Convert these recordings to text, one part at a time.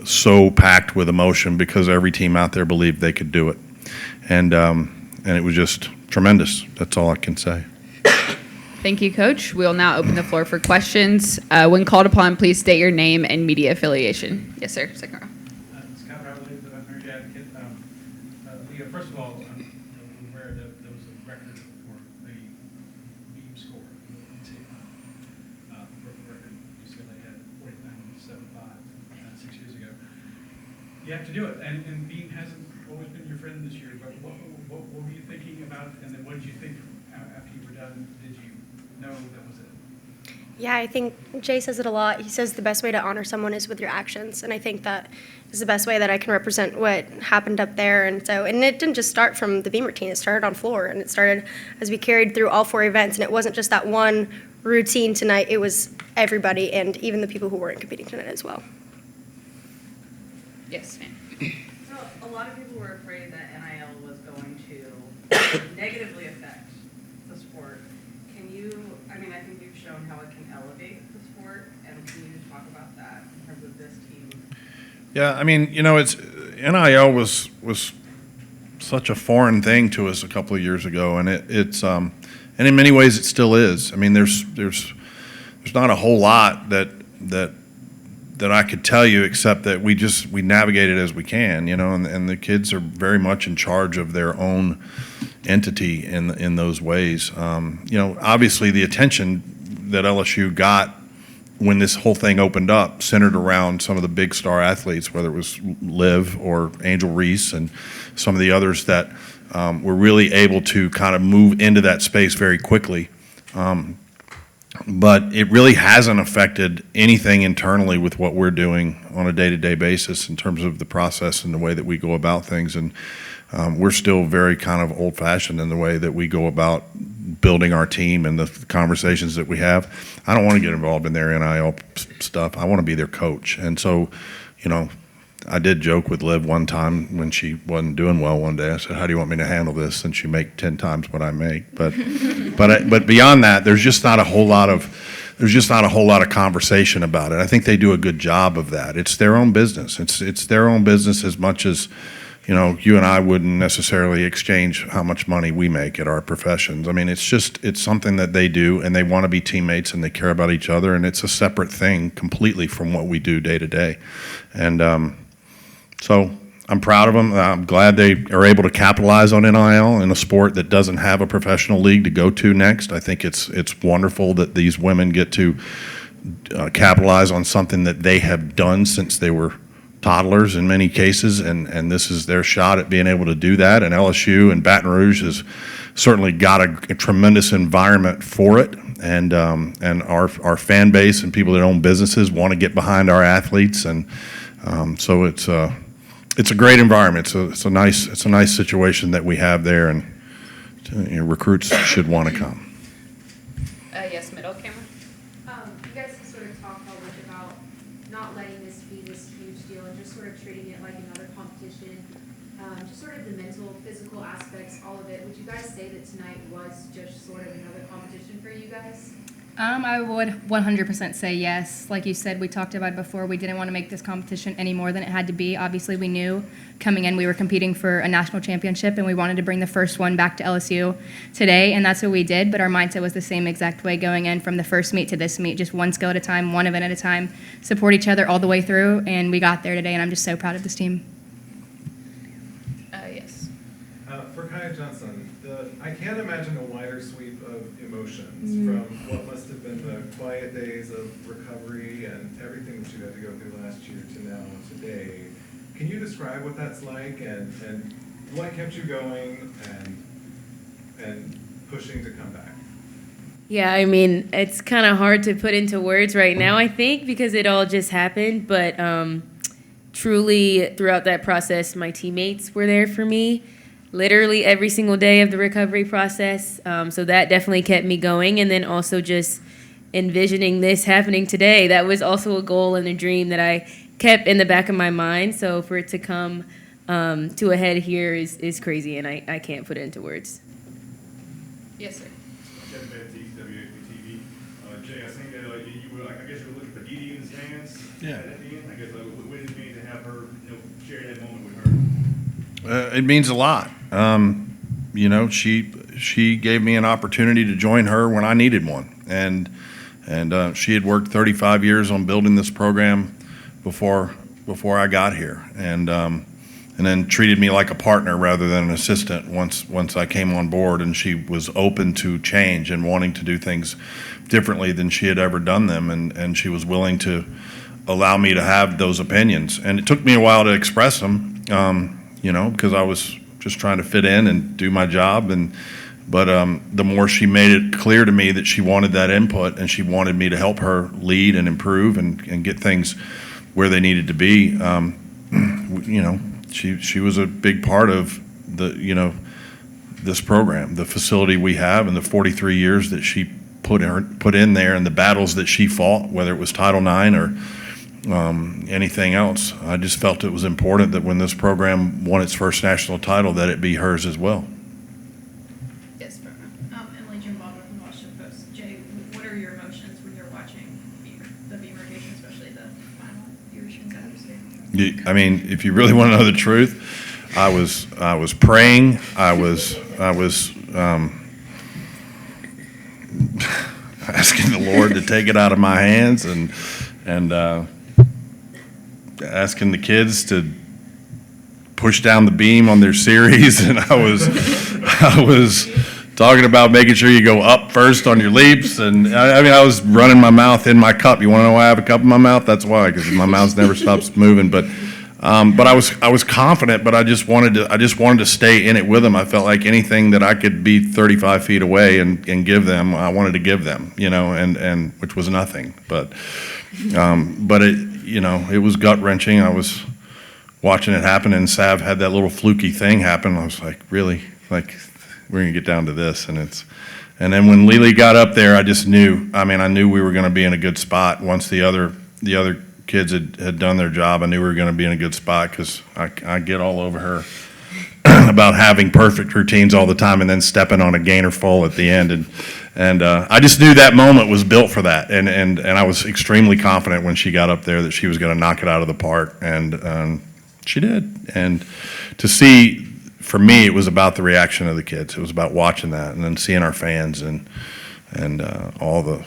so packed with emotion because every team out there believed they could do it. And it was just tremendous. That's all I can say. Thank you, Coach. We'll now open the floor for questions. When called upon, please state your name and media affiliation. Yes, sir. Second row. Scott Riley, the veterinary advocate. Leah, first of all, I'm aware that there was a record for the beam score. Record UCLA had 49.75 6 years ago. You have to do it, and beam hasn't always been your friend this year. But what were you thinking about, and then what did you think after you were done? Did you know that was it? Yeah, I think Jay says it a lot. He says the best way to honor someone is with your actions, and I think that is the best way that I can represent what happened up there. And it didn't just start from the beam routine. It started on floor, and it started as we carried through all 4 events, and it wasn't just that one routine tonight. It was everybody, and even the people who weren't competing tonight as well. Yes, ma'am. So a lot of people were afraid that NIL was going to negatively affect the sport. I think you've shown how it can elevate the sport, and can you talk about that in terms of this team? Yeah, I mean, it's NIL was such a foreign thing to us a couple of years ago, and it's and in many ways it still is. I mean, there's not a whole lot that I could tell you except that we navigate it as we can, and the kids are very much in charge of their own entity in those ways. Obviously the attention that LSU got when this whole thing opened up centered around some of the big star athletes, whether it was Liv or Angel Reese and some of the others that were really able to kind of move into that space very quickly. But it really hasn't affected anything internally with what we're doing on a day-to-day basis in terms of the process and the way that we go about things. And we're still very kind of old-fashioned in the way that we go about building our team and the conversations that we have. I don't want to get involved in their NIL stuff. I want to be their coach. And so, I did joke with Liv one time when she wasn't doing well one day. I said, "How do you want me to handle this since you make 10 times what I make?" But beyond that, there's just not a whole lot of conversation about it. I think they do a good job of that. It's their own business. It's their own business as much as you and I wouldn't necessarily exchange how much money we make at our professions. I mean, it's something that they do, and they want to be teammates, and they care about each other, and it's a separate thing completely from what we do day to day. And so I'm proud of them. I'm glad they are able to capitalize on NIL in a sport that doesn't have a professional league to go to next. I think it's wonderful that these women get to capitalize on something that they have done since they were toddlers in many cases, and this is their shot at being able to do that. And LSU and Baton Rouge has certainly got a tremendous environment for it, and our fan base and people that own businesses want to get behind our athletes, and so it's a great environment. It's a nice situation that we have there, and recruits should want to come. Yes, middle camera. You guys have sort of talked a little bit about not letting this be this huge deal and just sort of treating it like another competition, just sort of the mental, physical aspects, all of it. Would you guys say that tonight was just sort of another competition for you guys? I would 100% say yes. Like you said, we talked about it before. We didn't want to make this competition any more than it had to be. Obviously, we knew coming in we were competing for a national championship, and we wanted to bring the first one back to LSU today, and that's what we did. But our mindset was the same exact way going in from the first meet to this meet, just one skill at a time, one event at a time, support each other all the way through, and we got there today, and I'm just so proud of this team. Yes. For Kaya Johnson, I can't imagine a wider sweep of emotions from what must have been the quiet days of recovery and everything that you had to go through last year to now today. Can you describe what that's like and what kept you going and pushing to come back? Yeah, I mean, it's kind of hard to put into words right now, I think, because it all just happened. But truly, throughout that process, my teammates were there for me. Literally every single day of the recovery process. So that definitely kept me going. And then also just envisioning this happening today. That was also a goal and a dream that I kept in the back of my mind. So for it to come to a head here is crazy, and I can't put it into words. Yes, sir. Jay, I think you were like, I guess you were looking for Dee in the stands. Yeah. At the end, I guess, like, what did it mean to have her, share that moment with her? It means a lot. She gave me an opportunity to join her when I needed one, and she had worked 35 years on building this program before I got here, and then treated me like a partner rather than an assistant once I came on board. And she was open to change and wanting to do things differently than she had ever done them, and she was willing to allow me to have those opinions. And it took me a while to express them, because I was just trying to fit in and do my job. But the more she made it clear to me that she wanted that input and she wanted me to help her lead and improve and get things where they needed to be, she was a big part of this program, the facility we have, and the 43 years that she put in there, and the battles that she fought, whether it was Title IX or anything else. I just felt it was important that when this program won its first national title, that it be hers as well. Yes, Emily Jim Baldwin from the Washington Post. Jay, what are your emotions when you're watching the Beamer rotation, especially the final European Saturday? I mean, if you really want to know the truth, I was praying. I was asking the Lord to take it out of my hands, and asking the kids to push down the beam on their series, and I was talking about making sure you go up first on your leaps, and I was running my mouth in my cup. You want to know why I have a cup in my mouth? That's why, because my mouth never stops moving. But I was confident, but I just wanted to stay in it with them. I felt like anything that I could be 35 feet away and give them, I wanted to give them, and which was nothing. But it was gut-wrenching. I was watching it happen, and Sav had that little fluky thing happen. I was like, really? Like, we're going to get down to this? And then when Lily got up there, I just knew. I knew we were going to be in a good spot. Once the other kids had done their job, I knew we were going to be in a good spot, because I get all over her about having perfect routines all the time and then stepping on a gainer full at the end. And I just knew that moment was built for that, and I was extremely confident when she got up there that she was going to knock it out of the park, and she did. And to see, for me, it was about the reaction of the kids. It was about watching that, and then seeing our fans and all the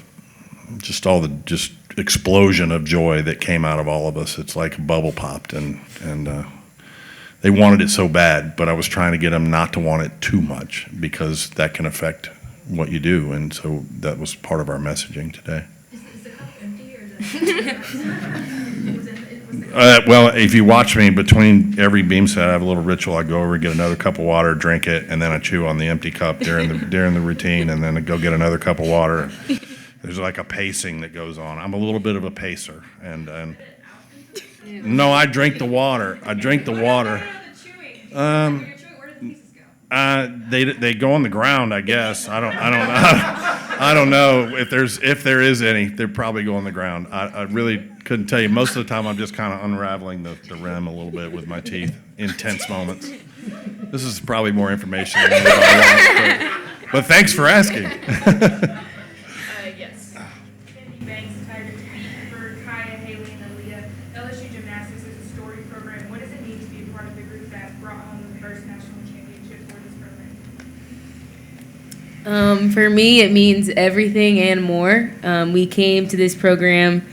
explosion of joy that came out of all of us. It's like a bubble popped, and they wanted it so bad, but I was trying to get them not to want it too much, because that can affect what you do, and so that was part of our messaging today. Is the cup empty, or was it Well, if you watch me, between every beam set, I have a little ritual. I go over, get another cup of water, drink it, and then I chew on the empty cup during the routine, and then I go get another cup of water. There's like a pacing that goes on. I'm a little bit of a pacer, and no, I drink the water. I drink the water. They go on the ground, I guess. I don't know if there is any. They probably go on the ground. I really couldn't tell you. Most of the time, I'm just kind of unraveling the rim a little bit with my teeth. Intense moments. This is probably more information than anybody wants, but thanks for asking. yes. Candy Banks tied it to beat for Kaya, Haley, and Aaliyah. LSU Gymnastics is a storied program. What does it mean to be a part of the group that brought home the first national championship for this program? For me, it means everything and more. We came to this program.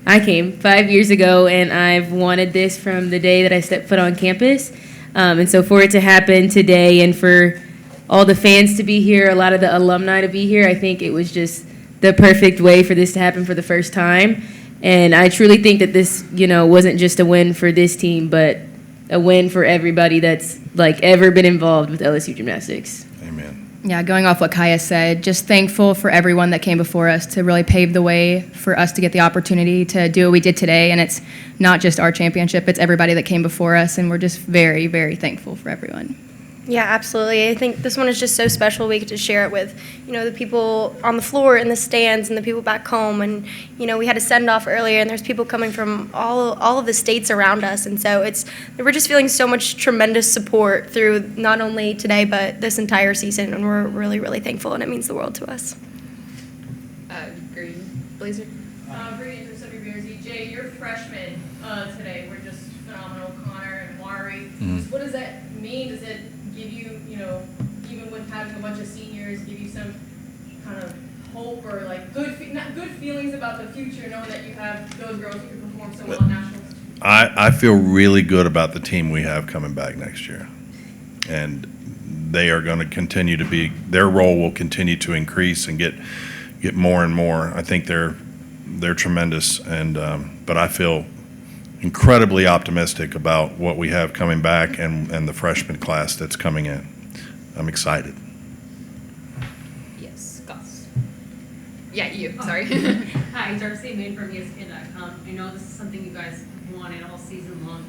I came 5 years ago, and I've wanted this from the day that I stepped foot on campus. And so for it to happen today, and for all the fans to be here, a lot of the alumni to be here, I think it was just the perfect way for this to happen for the first time. And I truly think that this, wasn't just a win for this team, but a win for everybody that's ever been involved with LSU Gymnastics. Amen. Yeah, going off what Kaya said, just thankful for everyone that came before us to really pave the way for us to get the opportunity to do what we did today. And it's not just our championship, it's everybody that came before us, and we're just very, very thankful for everyone. Yeah, absolutely. I think this one is just so special. We get to share it with, the people on the floor in the stands and the people back home. And, we had a send-off earlier, and there's people coming from all of the states around us. And so we're just feeling so much tremendous support through not only today, but this entire season. And we're really, really thankful, and it means the world to us. Green blazer. Bringing into some of your beers, Jay, your freshmen today were just phenomenal. Connor and Mari. What does that mean? Does it give you, even with having a bunch of seniors, give you some kind of hope or like good feelings about the future, knowing that you have those girls who can perform so well at nationals? I feel really good about the team we have coming back next year. And they are going to continue to be, their role will continue to increase and get more and more. I think they're tremendous, and but I feel incredibly optimistic about what we have coming back and the freshman class that's coming in. I'm excited. Yes, Gus. Yeah, you. Sorry. Hi, Darcy Main from ESPN.com. I know this is something you guys have wanted all season long.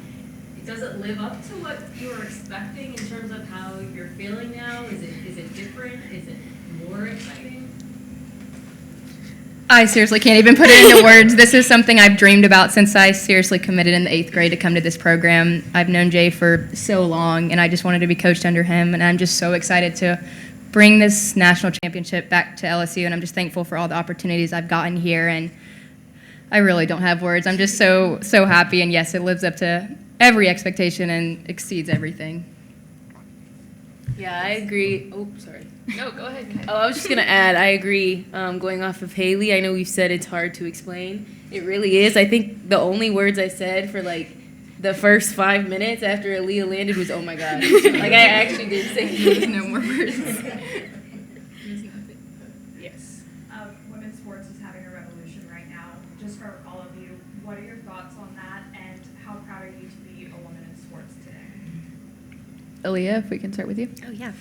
Does it live up to what you were expecting in terms of how you're feeling now? Is it different? Is it more exciting? I seriously can't even put it into words. This is something I've dreamed about since I seriously committed in the 8th grade to come to this program. I've known Jay for so long, and I just wanted to be coached under him, and I'm just so excited to bring this national championship back to LSU, and I'm just thankful for all the opportunities I've gotten here, and I really don't have words. I'm just so happy, and yes, it lives up to every expectation and exceeds everything. Yeah, I agree. Oh, sorry. No, go ahead, Kai. Oh, I was just going to add, I agree. Going off of Haley, I know we've said it's hard to explain. It really is. I think the only words I said for, the first 5 minutes after Aaliyah landed was, oh, my God. I actually did say No more words. Yes. Women's sports is having a revolution right now. Just for all of you, what are your thoughts on that, and how proud are you to be a woman in sports today? Aaliyah, if we can start with you. Oh, yeah.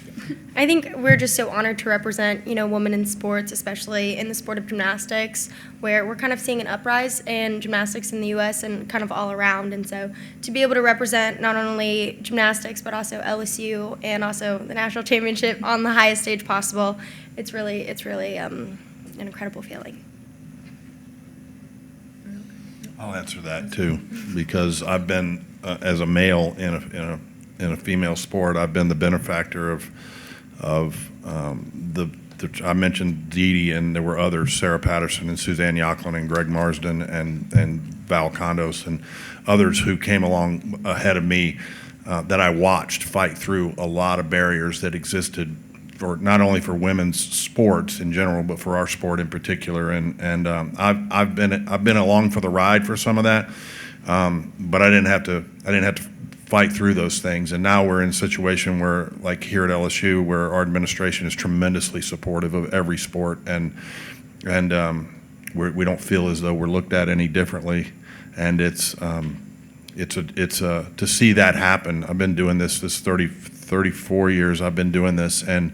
I think we're just so honored to represent, women in sports, especially in the sport of gymnastics, where we're kind of seeing an uprise in gymnastics in the U.S. and kind of all around. And so to be able to represent not only gymnastics, but also LSU and also the national championship on the highest stage possible, it's really an incredible feeling. I'll answer that too, because I've been as a male in a female sport, I've been the benefactor of I mentioned Dee Dee, and there were others, Sarah Patterson and Suzanne Yocklin and Greg Marsden and Val Condos and others who came along ahead of me that I watched fight through a lot of barriers that existed for not only for women's sports in general, but for our sport in particular. And I've been along for the ride for some of that, but I didn't have to fight through those things. And now we're in a situation where, like here at LSU, where our administration is tremendously supportive of every sport, and we don't feel as though we're looked at any differently. And it's to see that happen. I've been doing this 34 years. I've been doing this, and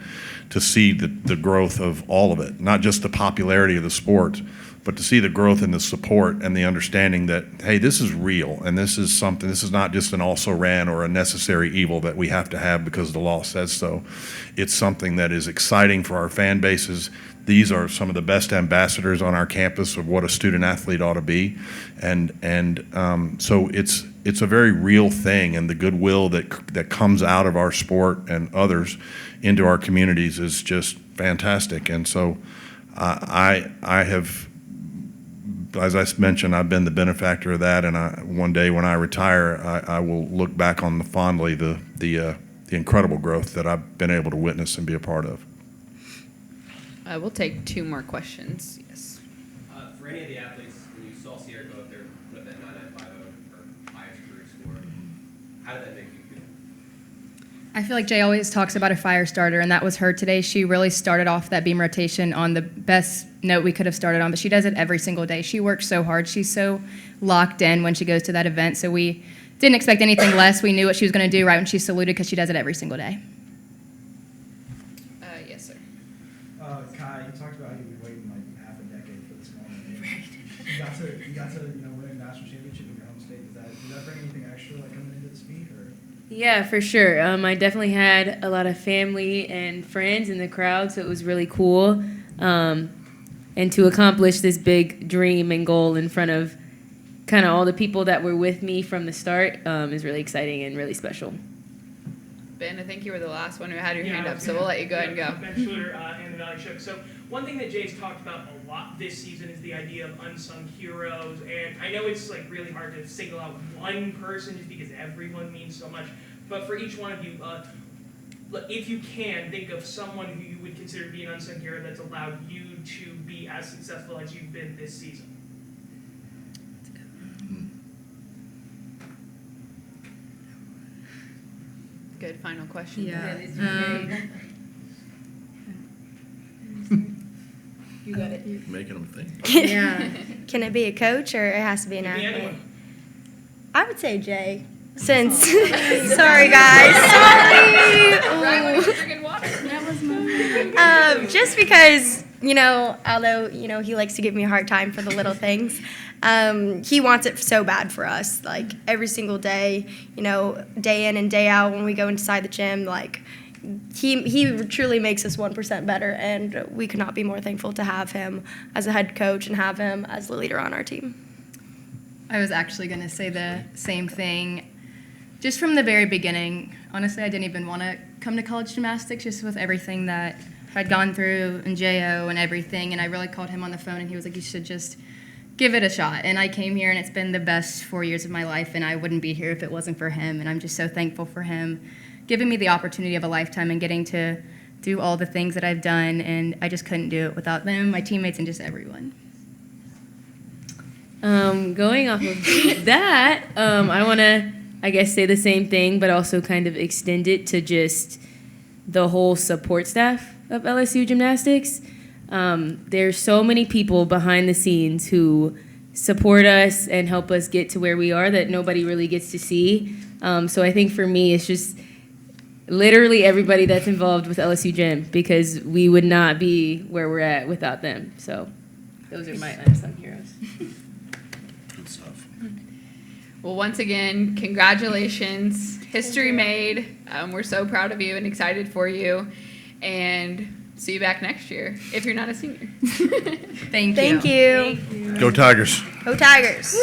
to see the growth of all of it, not just the popularity of the sport, but to see the growth in the support and the understanding that, hey, this is real, and this is something, this is not just an also-ran or a necessary evil that we have to have because the law says so. It's something that is exciting for our fan bases. These are some of the best ambassadors on our campus of what a student athlete ought to be. And so it's a very real thing, and the goodwill that comes out of our sport and others into our communities is just fantastic. And so I have, as I mentioned, I've been the benefactor of that, and one day when I retire, I will look back on fondly the incredible growth that I've been able to witness and be a part of. We'll take 2 more questions. Yes. For any of the athletes, when you saw Sierra go up there, put up that 9950 or highest career score, how did that make you feel? I feel like Jay always talks about a fire starter, and that was her today. She really started off that beam rotation on the best note we could have started on, but she does it every single day. She works so hard. She's so locked in when she goes to that event, so we didn't expect anything less. We knew what she was going to do right when she saluted because she does it every single day. Yes, sir. Kai, you talked about how you've been waiting half a decade for this moment. Right. You got to win a national championship in your home state. Did that bring anything extra coming into this meet, or? Yeah, for sure. I definitely had a lot of family and friends in the crowd, so it was really cool. And to accomplish this big dream and goal in front of kind of all the people that were with me from the start is really exciting and really special. Ben, I think you were the last one who had your hand up, so we'll let you go ahead and go. Ben Schluter, and the Valley Shook. So one thing that Jay's talked about a lot this season is the idea of unsung heroes, and I know it's like really hard to single out one person just because everyone means so much, but for each one of you, if you can, think of someone who you would consider to be an unsung hero that's allowed you to be as successful as you've been this season. Good final question. Yeah. You got it. Making them think. Yeah. Can it be a coach or it has to be an Could be athlete? anyone. I would say Jay. Since, sorry guys, sorry. Right when you're drinking water. That was my Just because, you know, although, you know, he likes to give me a hard time for the little things, he wants it so bad for us. Like, every single day, you know, day in and day out when we go inside the gym, like, he truly makes us 1% better, and we could not be more thankful to have him as a head coach and have him as the leader on our team. I was actually going to say the same thing. Just from the very beginning, honestly, I didn't even want to come to college gymnastics, just with everything that I'd gone through and JO and everything, and I really called him on the phone, and he was like, you should just give it a shot. And I came here, and it's been the best 4 years of my life, and I wouldn't be here if it wasn't for him, and I'm just so thankful for him giving me the opportunity of a lifetime and getting to do all the things that I've done, and I just couldn't do it without them, my teammates, and just everyone. Going off of that, I want to, I guess, say the same thing, but also kind of extend it to just the whole support staff of LSU Gymnastics. There's so many people behind the scenes who support us and help us get to where we are that nobody really gets to see. So I think for me, it's just literally everybody that's involved with LSU Gym, because we would not be where we're at without them. So those are my unsung heroes. Good stuff. Well, once again, congratulations. History made. We're so proud of you and excited for you. And see you back next year if you're not a senior. Thank you. Thank you. Go Tigers. Go Tigers.